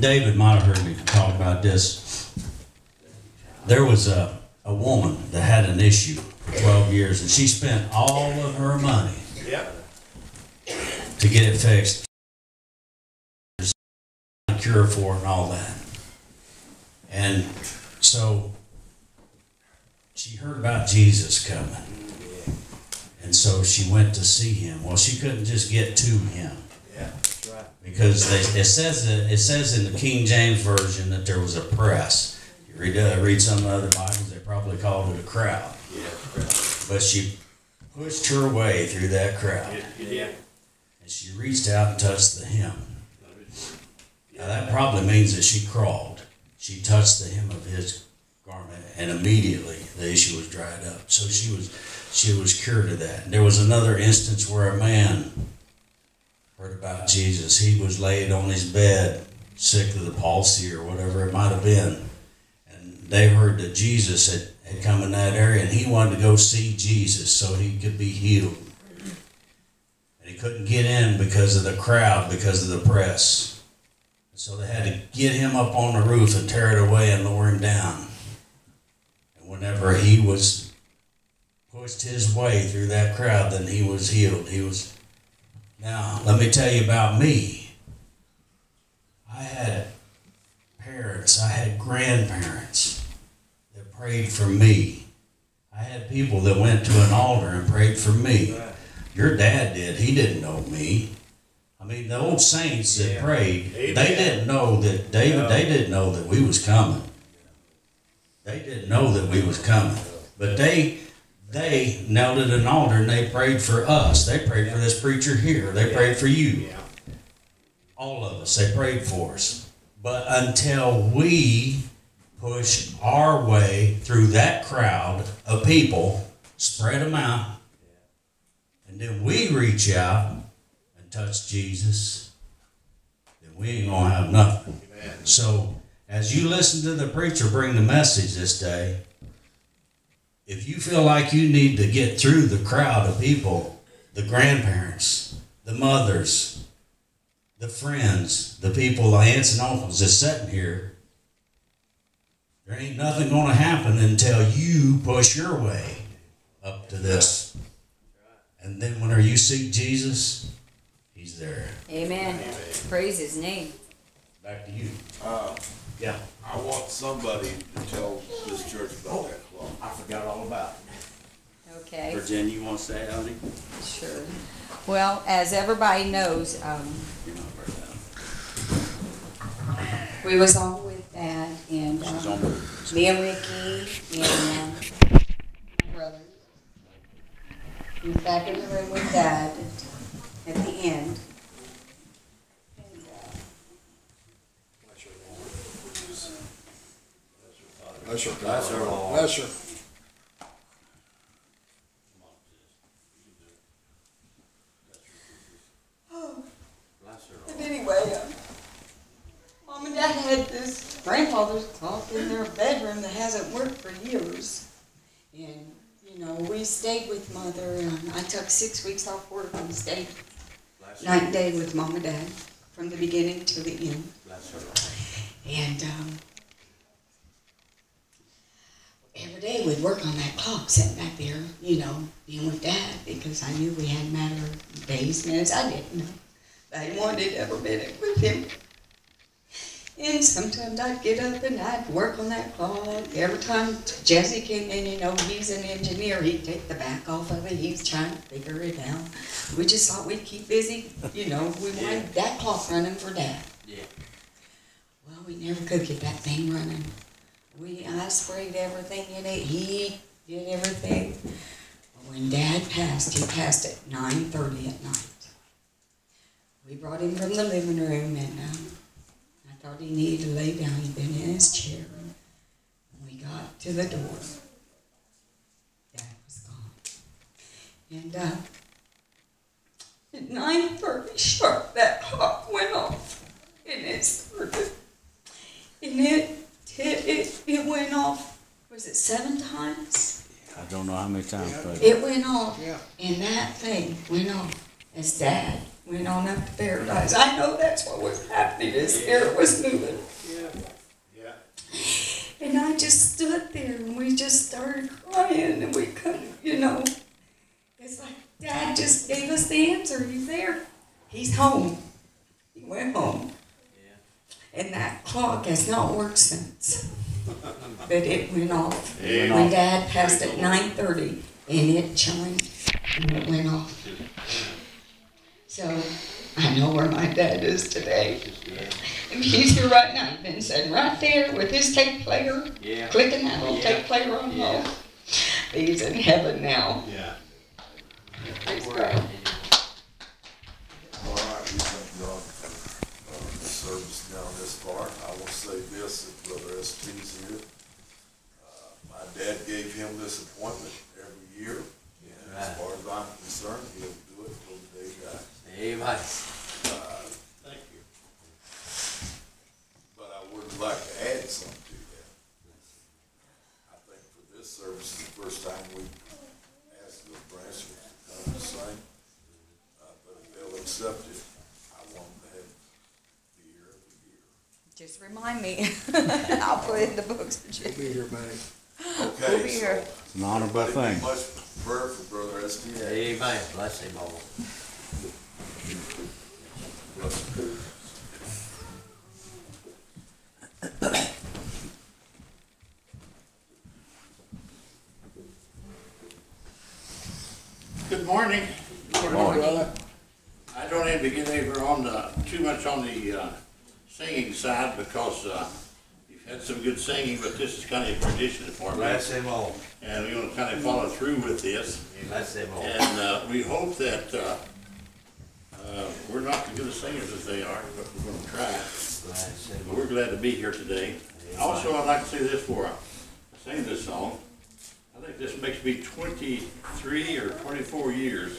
David might have heard me talk about this. There was a woman that had an issue for 12 years, and she spent all of her money to get it fixed, cure for it and all that. And so she heard about Jesus coming. And so she went to see him. Well, she couldn't just get to him. Yeah, that's right. Because it says in the King James Version that there was a press. You read some of the other Bibles, they probably called it a crowd. Yeah, But she pushed her way through that crowd. Yeah. And she reached out and touched the hem. Now that probably means that she crawled. She touched the hem of his garment, and immediately the issue was dried up. So she was cured of that. And there was another instance where a man heard about Jesus. He was laid on his bed, sick of the palsy or whatever it might have been. And they heard that Jesus had come in that area, and he wanted to go see Jesus so he could be healed. And he couldn't get in because of the crowd, because of the press. So they had to get him up on the roof and tear it away and lower him down. And whenever he was pushed his way through that crowd, then he was healed. Now, let me tell you about me. I had parents, I had grandparents that prayed for me. I had people that went to an altar and prayed for me. Your dad did. He didn't know me. I mean, the old saints that prayed, they didn't know that, David, they didn't know that we was coming. They didn't know that we was coming. But they knelt at an altar and they prayed for us. They prayed for this preacher here. They prayed for you. All of us. They prayed for us. But until we push our way through that crowd of people, spread them out, and then we reach out and touch Jesus, then we ain't going to have nothing. Amen. So as you listen to the preacher bring the message this day, if you feel like you need to get through the crowd of people, the grandparents, the mothers, the friends, the people, the aunts and uncles that's sitting here, there ain't nothing going to happen until you push your way up to this. And then whenever you seek Jesus, he's there. Amen. Praise his name. Back to you. Yeah. I want somebody to tell this church about that clock. I forgot all about it. Okay. Virginia, you want to say it, honey? Sure. Well, as everybody knows, You're not very loud. we was all with Dad and me and Ricky and my brother. He was back in the room with Dad at the end. Bless her. Bless her. Bless her. But anyway, Mom and Dad had this grandfather's clock in their bedroom that hasn't worked for years. And, you know, we stayed with Mother, and I took 6 weeks off work and stayed night and day with Mom and Dad from the beginning to the end. And every day we'd work on that clock sitting back there, you know, being with Dad, because I knew we had a matter of days, minutes. I didn't know. I wanted every minute with him. And sometimes I'd get up and I'd work on that clock. Every time Jesse came in, you know, he's an engineer. He'd take the back off of it. He was trying to figure it out. We just thought we'd keep busy. You know, we wanted that clock running for Dad. Yeah. Well, we never could get that thing running. I sprayed everything in it. He did everything. But when Dad passed, he passed at 9:30 at night. We brought him from the living room, and I thought he needed to lay down. He'd been in his chair. When we got to the door, Dad was gone. And at 9:30 sharp, that clock went off. And it started. And it went off, was it 7 times? I don't know how many times, but It went off, and that thing went off as Dad went on up to paradise. I know that's what was happening. His spirit was moving. Yeah. And I just stood there and we just started crying and we couldn't, you know. It's like Dad just gave us the answer. He's there. He's home. He went home. And that clock has not worked since. But it went off. My dad passed at 9:30 and it chimed and it went off. So I know where my dad is today. And he's here right now. He's been sitting right there with his tape player, clicking that little tape player on home. He's in heaven now. Yeah. Praise God. All right, we thank God for the service down this far. I will say this, if Brother S.T.'s here. My dad gave him this appointment every year. And as far as I'm concerned, he'll do it till the day he dies. Amen. Thank you. But I would like to add something to that. I think for this service, is the first time we asked the branches to come and sing. But if they'll accept it, I want them to have the year every year. Just remind me. I'll put it in the books for you. Be here, buddy. We'll Okay, be here. It's an honorable thing. Much prayer for Brother S.T. Amen. Bless him all. Good morning. Good morning, brother. I don't have to get over on too much on the singing side because you've had some good singing, but this is kind of a tradition for me. Bless him all. And we're going to kind of follow through with this. Bless him all. And we hope that we're not as good as singers as they are, but we're going to try. Bless him But we're glad to be here today. Also, I'd like to say this before I sing this song. I think this makes me 23 or 24 years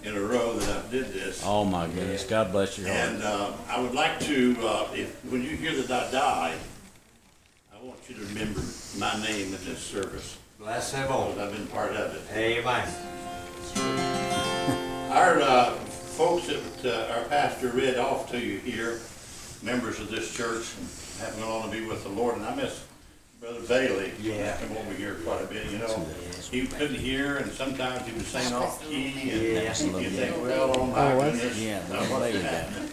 in a row that I did this. Oh my goodness, God bless your heart. And I would like to, when you hear that I die, I want you to remember my name in this service. Bless him all. Because I've been part of it. Amen. Our folks that our pastor read off to you here, members of this church, have gone on to be with the Lord, and I miss Brother Bailey. Yeah. Come over here quite a bit, you know. He couldn't hear, and sometimes he was saying off key, and Yeah. you think, well, oh my goodness. Yeah, now Brother what's Bailey got happening?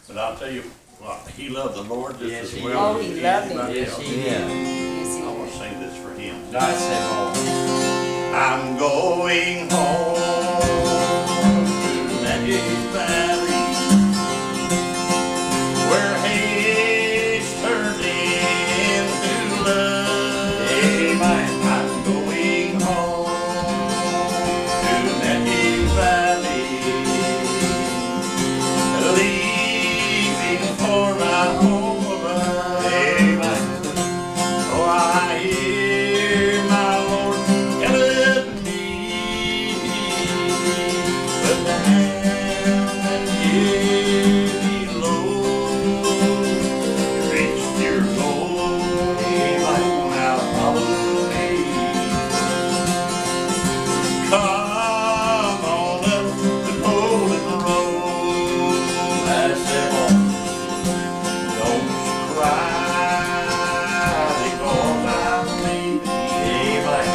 But I'll tell you, well, he loved the Lord just Yes, as he well did. as Oh, he loved him. anybody Yes, else. he did. Yes, he I did. want to sing this for him. Bless him all. I'm going home to Magic Valley, where hate's turned into love. Amen. I'm going home to Magic Valley, leaving for my home of love. Amen. Oh, I hear my Lord telling me, but down and give below, reach your goal. Now follow me. Come on up the golden road. Bless him all. Don't you cry because I'm leaving. Amen.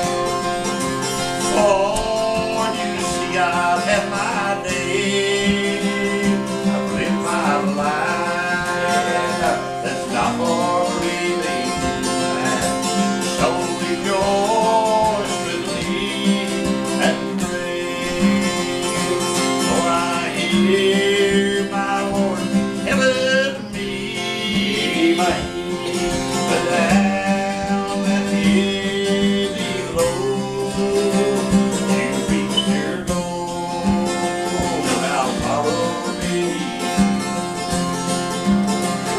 For you see, I've had my day. I've lived my life. That's not for grieving. So rejoice with me and pray. For I hear my Lord telling me, but down at the below, you reach your goal. Now follow me.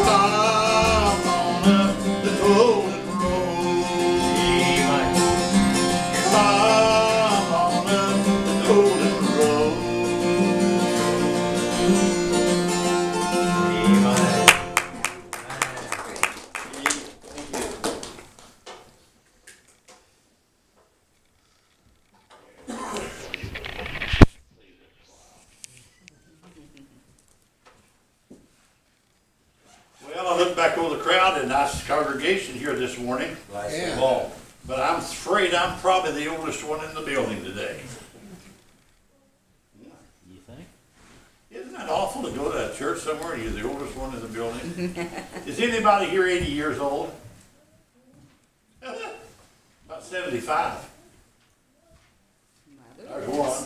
Come on up the golden road. Come on up the golden road. Amen. echo the crowd and nice congregation here this morning. Yeah. But I'm afraid I'm probably the oldest one in the building today. You think? Isn't that awful to go to a church somewhere and you're the oldest one in the building? Is anybody here 80 years old? About 75. There's one.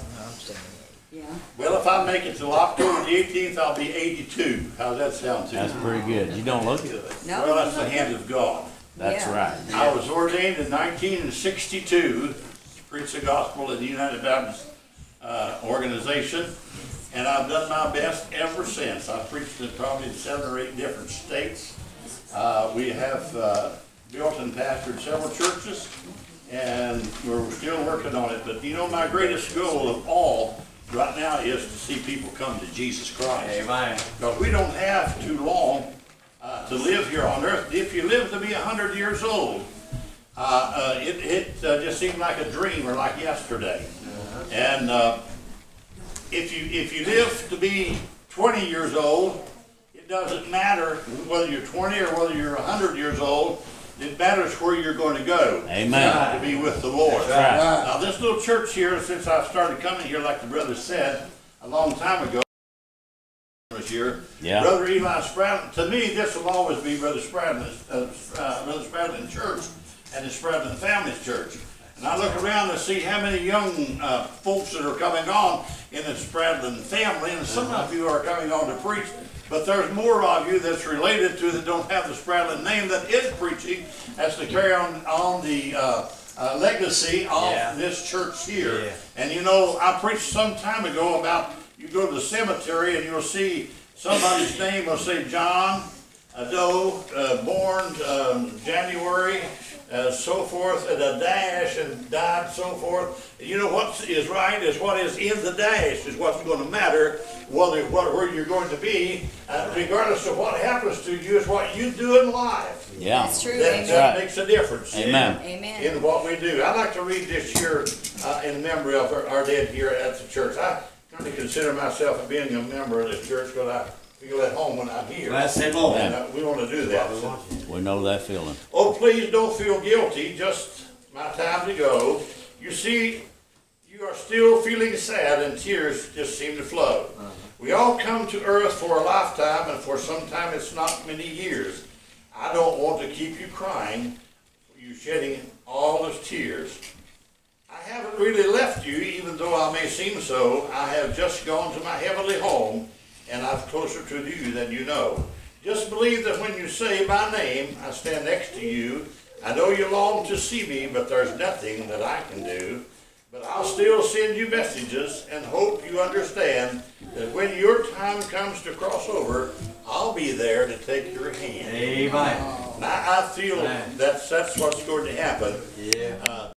Yeah. Well, if I make it till October the 18th, I'll be 82. How's that sound to you? That's pretty good. You don't look it. No. Well, that's the hand of God. That's Yeah. right. I was ordained in 1962 to preach the gospel in the United Baptist organization, and I've done my best ever since. I've preached in probably 7 or 8 different states. We have built and pastored several churches, and we're still working on it. But you know, my greatest goal of all right now is to see people come to Jesus Christ. Amen. Because we don't have too long to live here on earth. If you live to be 100 years old, it just seems like a dream or like yesterday. And if you live to be 20 years old, it doesn't matter whether you're 20 or whether you're 100 years old. It matters where you're going to go. Amen. To be with the Lord. That's right. Now, this little church here, since I started coming here, like the brother said, a long time ago, this year, Yeah. Brother Eli Spradlin, to me, this will always be Brother Spradlin Church and the Spradlin Family's Church. And I look around and see how many young folks that are coming on in the Spradlin family, and some of you are coming on to preach, but there's more of you that's related to that don't have the Spradlin name that is preaching as to carry on the legacy of this church here. Yeah. And you know, I preached some time ago about you go to the cemetery and you'll see somebody's name will say John Doe, born January, so forth, and a dash, and died, so forth. You know what is right is what is in the dash is what's going to matter, where you're going to be, regardless of what happens to you, is what you do in life. Yeah. That's true. That, Amen. that makes a difference. Amen. Amen. In what we do. I'd like to read this here in memory of our dead here at the church. I kind of consider myself being a member of this church, but I feel at home when I'm here. Bless him, Lord. And we want to do that. We know that feeling. Oh, please don't feel guilty. Just my time to go. You see, you are still feeling sad and tears just seem to flow. We all come to earth for a lifetime, and for some time it's not many years. I don't want to keep you crying, you shedding all those tears. I haven't really left you, even though I may seem so. I have just gone to my heavenly home, and I'm closer to you than you know. Just believe that when you say my name, I stand next to you. I know you long to see me, but there's nothing that I can do. But I'll still send you messages and hope you understand that when your time comes to cross over, I'll be there to take your hand. Amen. And I feel that's what's going to happen. Yeah.